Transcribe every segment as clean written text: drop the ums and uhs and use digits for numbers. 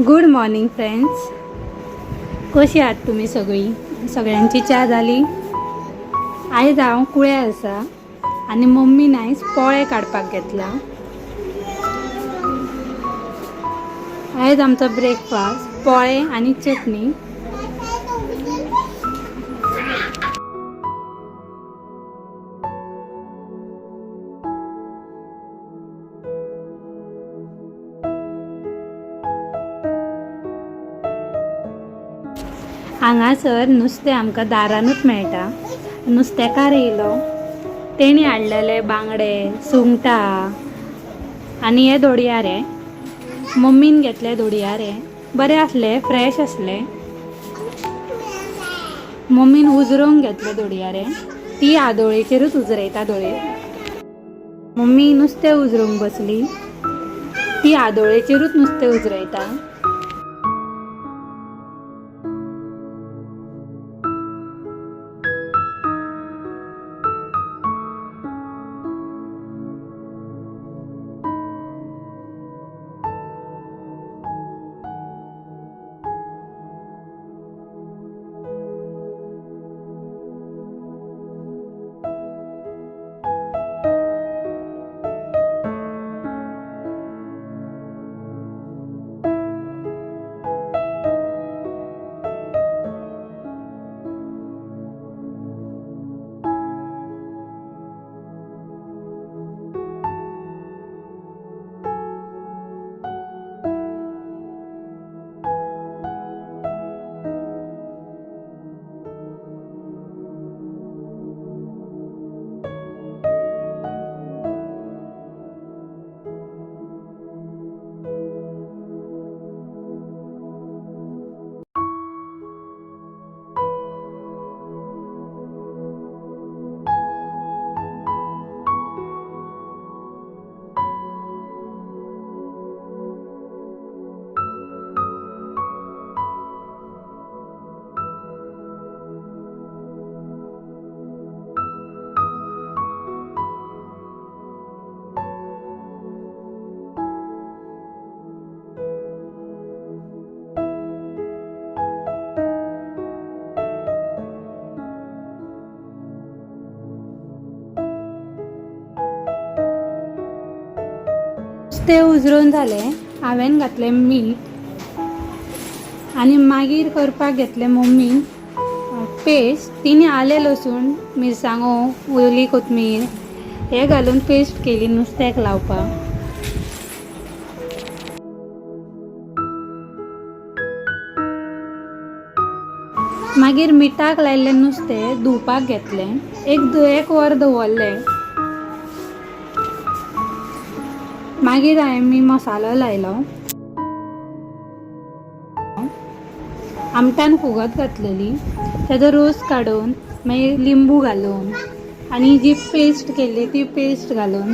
Good morning friends. कशी आहात तुम्ही सगळी? सगळ्यांची च्या झाली? आयज हांव कुळ्या आसा आनी मम्मीन आयज पोळे काडपाक घेतला. आयज आमचो ब्रेकफास्ट पोळे आनी चटणी. हांगासर नुस्तें आमकां दारानूच मेळटा. नुस्तेकार येयलो, तेणी हाडलेले बांगडे, सुंगटां आनी हे दोडयारे. मम्मीन घेतले दोडयारे, बरे आसले, फ्रेश आसले. मम्मीन उजरोवंक घेतले दोडयारे. ती आदोळेचेरूच उजरयता दोळे. मम्मी नुस्तें उजरोवंक बसली, ती आदोळेचेरूच नुस्तें उजरयता. ते उजरोवन जालें. हांवें घातलें मीठ आनी मागीर करपाक घेतलें मम्मीन पेस्ट. तिने आलें लसूण, मिरसांगो, ओली कोथमीर हे घालून पेस्ट केली नुस्त्याक लावपाक. मागीर मिठाक लायिल्लें नुस्तें धुवपाक घेतलें. एक वर दवरलें. मागीर हांवें मसालो लायलो. आमटान फुगत घातलेली, तेजो रोस काडून मागीर लिंबू घालून आनी जी पेस्ट केल्ली ती पेस्ट घालून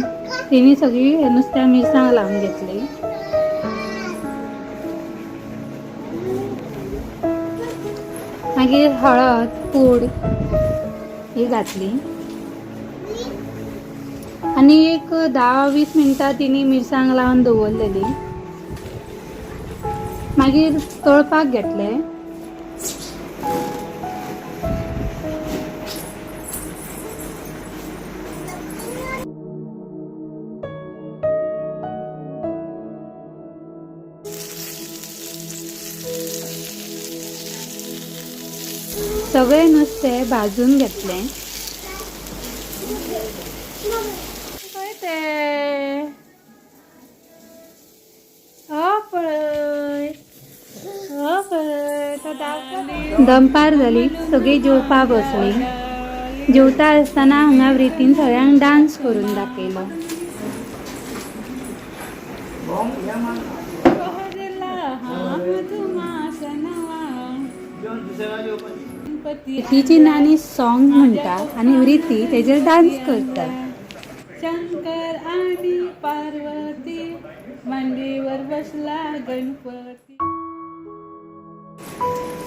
तेणी सगळी नुस्त्याक मिरसांग लावन घेतली. मागीर हळद पूड ही घातली आनी एक 10-20 मिनटां तिने मिरसांग लावन दवरलेली. मागीर तळपाक घेतले. सगळे नुस्तें भाजून घेतलें. दनपार जाली, सगळीं जेवपाक बसली. जेवता आसतना हांगा रितीन सगळ्यांक डान्स करून दाखयलो. रितीची नानी सॉंग म्हणटा आनी रिती तेजेर डान्स करता. शंकर आणि पार्वती मांडीवर बसला गणपती.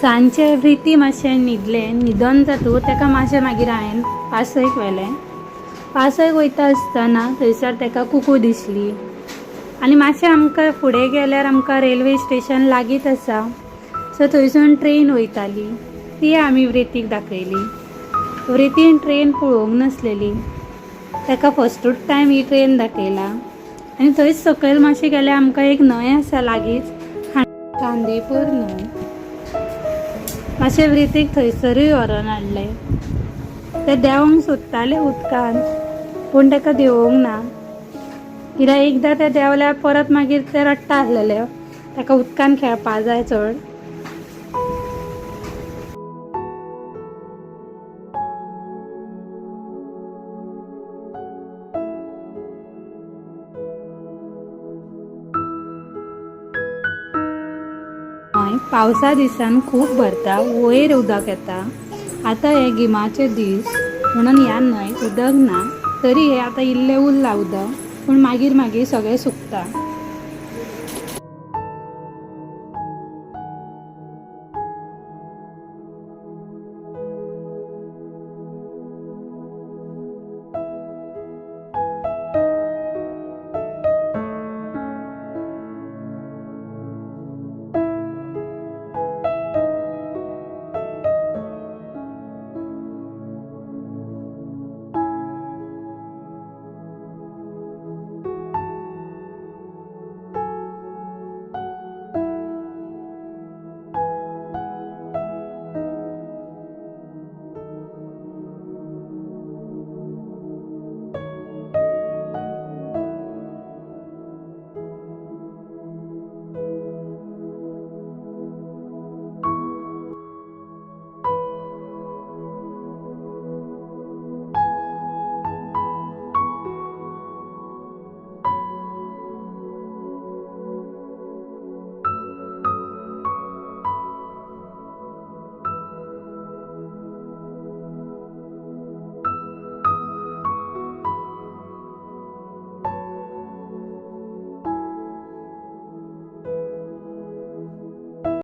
सांजचे रिती मातशें न्हिदोन जातूर तेका मातशें मागीर हांवें पासयेक व्हेलें. पासयेक वयता आसतना थंयसर तेका कुकू दिसली. आनी मातशें आमकां फुडें गेल्यार आमकां रेल्वे स्टेशन लागीत आसा, सो थंयसून ट्रेन वयताली, ती आमी व्रेतीक दाखयली. व्रेतीन ट्रेन पळोवंक नासलेली, ताका फस्टूच टायम ही ट्रेन दाखयला. आनी थंयच सकयल मातशें गेल्यार आमकां एक न्हंय आसा लागींच, कांदेपूर न्हंय. मातशें व्रेतीक थंयसरूय व्हरोन हाडलें. ते देंवोंक सोदताले उदकान, पूण ताका देंवोंक ना, कित्याक एकदां ते देंवल्यार परत मागीर ते रडटा आसलेले, ताका उदकान खेळपा जाय चड. पावसा दिसान खूब भरता, वयर उदक येता. आतां हे गिमाचे दीस म्हणून ह्या न्हंयक उदक ना, तरी हे आतां इल्लें उरलां उदक, पूण मागीर मागीर सगळें सुकता.